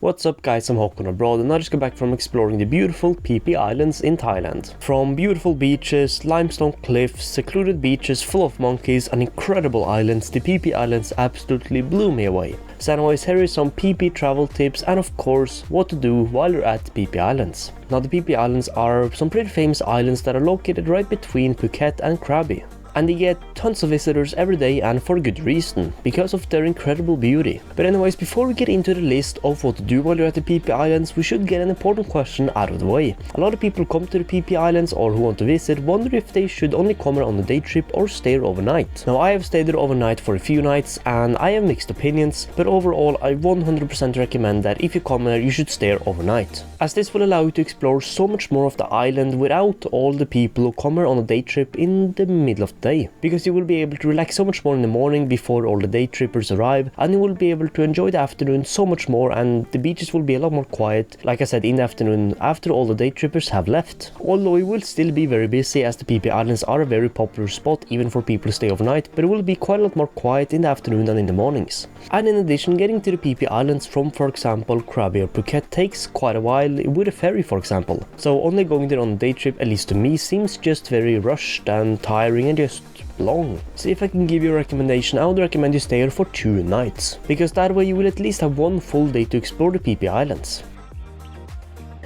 What's up guys, I'm Håkon abroad and I just got back from exploring the beautiful Phi Phi Islands in Thailand. From beautiful beaches, limestone cliffs, secluded beaches full of monkeys and incredible islands, the Phi Phi Islands absolutely blew me away. So anyways, here is some Phi Phi travel tips and of course what to do while you're at Phi Phi Islands. Now the Phi Phi Islands are some pretty famous islands that are located right between Phuket and Krabi. And they get tons of visitors every day and for good reason, because of their incredible beauty. But anyways, before we get into the list of what to do while you're at the Phi Phi Islands, we should get an important question out of the way. A lot of people come to the Phi Phi Islands or who want to visit wonder if they should only come here on a day trip or stay there overnight. Now I have stayed there overnight for a few nights and I have mixed opinions, but overall I 100% recommend that if you come here you should stay there overnight, as this will allow you to explore so much more of the island without all the people who come here on a day trip in the middle of the day, because you will be able to relax so much more in the morning before all the day trippers arrive, and you will be able to enjoy the afternoon so much more, and the beaches will be a lot more quiet, like I said, in the afternoon after all the day trippers have left. Although it will still be very busy, as the Phi Phi Islands are a very popular spot even for people to stay overnight, but it will be quite a lot more quiet in the afternoon than in the mornings. And in addition, getting to the Phi Phi Islands from, for example, Krabi or Phuket takes quite a while with a ferry, for example. So only going there on a day trip, at least to me, seems just very rushed and tiring and just long. So if I can give you a recommendation, I would recommend you stay here for 2 nights, because that way you will at least have 1 full day to explore the Phi Phi Islands.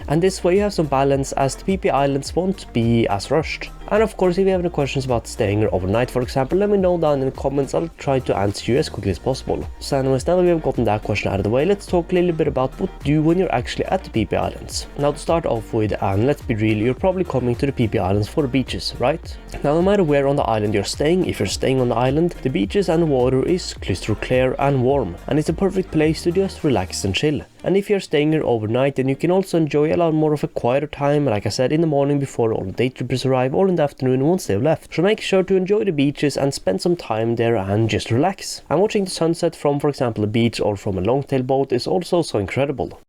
And this way you have some balance, as the Phi Phi Islands won't be as rushed. And of course, if you have any questions about staying here overnight, for example, let me know down in the comments. I'll try to answer you as quickly as possible. So anyways, now that we have gotten that question out of the way, let's talk a little bit about what to do when you're actually at the Phi Phi Islands. Now to start off with, and let's be real, you're probably coming to the Phi Phi Islands for the beaches, right? Now no matter where on the island you're staying, if you're staying on the island, the beaches and the water is crystal clear and warm, and it's a perfect place to just relax and chill. And if you're staying here overnight, then you can also enjoy a lot more of a quieter time, like I said, in the morning before all the day trippers arrive, or in the afternoon once they've left. So make sure to enjoy the beaches and spend some time there and just relax. And watching the sunset from, for example, a beach or from a longtail boat is also so incredible.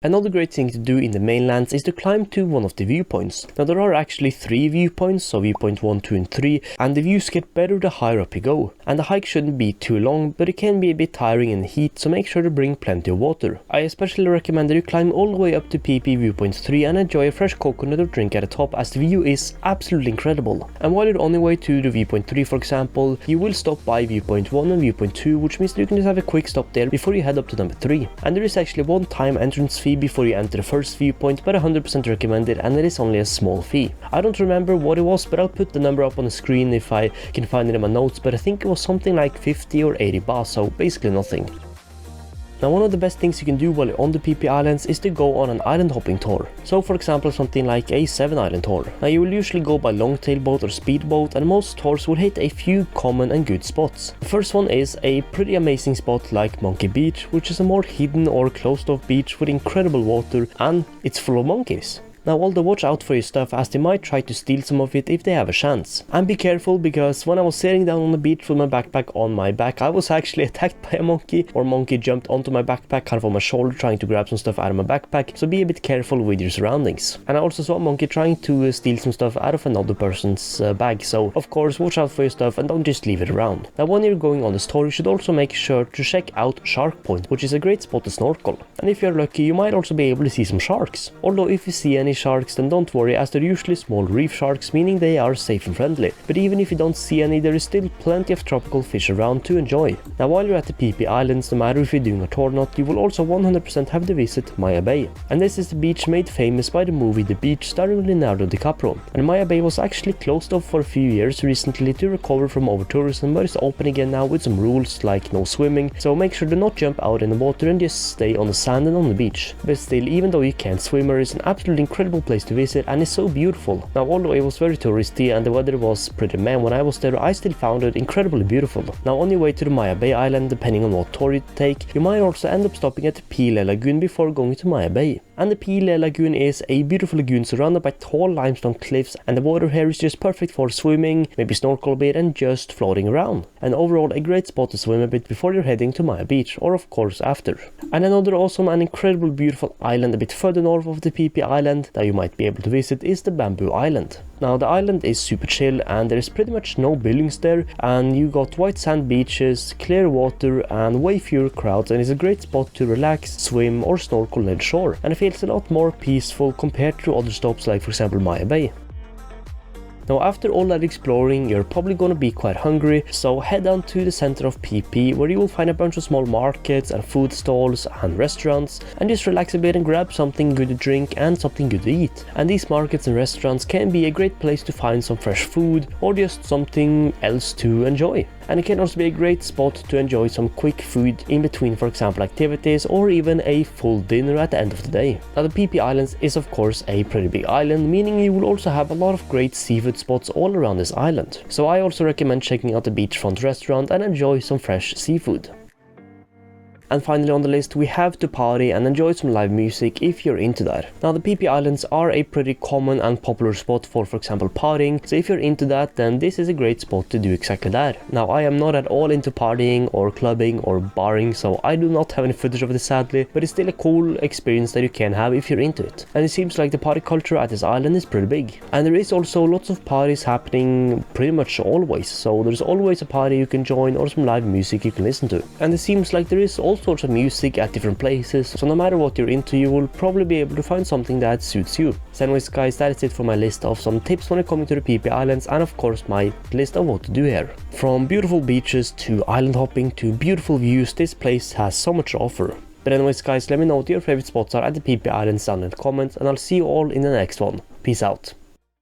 Another great thing to do in the mainlands is to climb to one of the viewpoints. Now there are actually 3 viewpoints, so viewpoint 1, 2 and 3, and the views get better the higher up you go. And the hike shouldn't be too long, but it can be a bit tiring in the heat, so make sure to bring plenty of water. I especially recommend that you climb all the way up to Phi Phi viewpoint 3 and enjoy a fresh coconut or drink at the top, as the view is absolutely incredible. And while you're on your way to the viewpoint 3, for example, you will stop by viewpoint 1 and viewpoint 2, which means that you can just have a quick stop there before you head up to number 3. And there is actually one time entrance fee before you enter the first viewpoint, but 100% recommended, and it is only a small fee. I don't remember what it was, but I'll put the number up on the screen if I can find it in my notes, but I think it was something like 50 or 80 baht, so basically nothing. Now one of the best things you can do while you're on the Phi Phi Islands is to go on an island hopping tour. So for example, something like a 7 island tour. Now you will usually go by longtail boat or speedboat, and most tours will hit a few common and good spots. The first one is a pretty amazing spot like Monkey Beach, which is a more hidden or closed off beach with incredible water, and it's full of monkeys. Now although watch out for your stuff, as they might try to steal some of it if they have a chance. And be careful, because when I was sitting down on the beach with my backpack on my back, I was actually attacked by a monkey, or monkey jumped onto my backpack kind of on my shoulder trying to grab some stuff out of my backpack, so be a bit careful with your surroundings. And I also saw a monkey trying to steal some stuff out of another person's bag, so of course watch out for your stuff and don't just leave it around. Now when you're going on this tour, you should also make sure to check out Shark Point, which is a great spot to snorkel. And if you're lucky, you might also be able to see some sharks. Although if you see any sharks, then don't worry, as they're usually small reef sharks, meaning they are safe and friendly. But even if you don't see any, there is still plenty of tropical fish around to enjoy. Now while you're at the Phi Phi Islands, no matter if you're doing a tour or not, you will also 100% have to visit Maya Bay. And this is the beach made famous by the movie The Beach, starring Leonardo DiCaprio. And Maya Bay was actually closed off for a few years recently to recover from over-tourism, but it's open again now with some rules like no swimming, so make sure to not jump out in the water and just stay on the sand and on the beach. But still, even though you can't swim, it's an absolutely incredible place to visit, and it's so beautiful. Now although it was very touristy and the weather was pretty meh when I was there, I still found it incredibly beautiful. Now on your way to the Maya Bay Island, depending on what tour you take, you might also end up stopping at the Pile Lagoon before going to Maya Bay. And the Pile Lagoon is a beautiful lagoon surrounded by tall limestone cliffs, and the water here is just perfect for swimming, maybe snorkel a bit and just floating around. And overall a great spot to swim a bit before you're heading to Maya Beach, or of course after. And another awesome and incredibly beautiful island a bit further north of the Phi Phi Island that you might be able to visit is the Bamboo Island. Now the island is super chill and there is pretty much no buildings there, and you got white sand beaches, clear water and way fewer crowds, and it's a great spot to relax, swim or snorkel near the shore, and it feels a lot more peaceful compared to other stops like for example Maya Bay. Now after all that exploring, you're probably gonna be quite hungry, so head down to the center of Phi Phi where you will find a bunch of small markets and food stalls and restaurants, and just relax a bit and grab something good to drink and something good to eat. And these markets and restaurants can be a great place to find some fresh food or just something else to enjoy. And it can also be a great spot to enjoy some quick food in between, for example activities, or even a full dinner at the end of the day. Now the Phi Phi Islands is of course a pretty big island, meaning you will also have a lot of great seafood spots all around this island. So I also recommend checking out the beachfront restaurant and enjoy some fresh seafood. And finally on the list, we have to party and enjoy some live music if you're into that. Now the Phi Phi Islands are a pretty common and popular spot for example partying, so if you're into that, then this is a great spot to do exactly that. Now I am not at all into partying or clubbing or barring, so I do not have any footage of this sadly, but it's still a cool experience that you can have if you're into it. And it seems like the party culture at this island is pretty big. And there is also lots of parties happening pretty much always, so there's always a party you can join or some live music you can listen to. And it seems like there is all sorts of music at different places, so no matter what you're into, you will probably be able to find something that suits you. So anyways guys, that is it for my list of some tips when it comes to the Phi Phi Islands, and of course my list of what to do here. From beautiful beaches to island hopping to beautiful views, this place has so much to offer. But anyways guys, let me know what your favorite spots are at the Phi Phi Islands down in the comments, and I'll see you all in the next one. Peace out.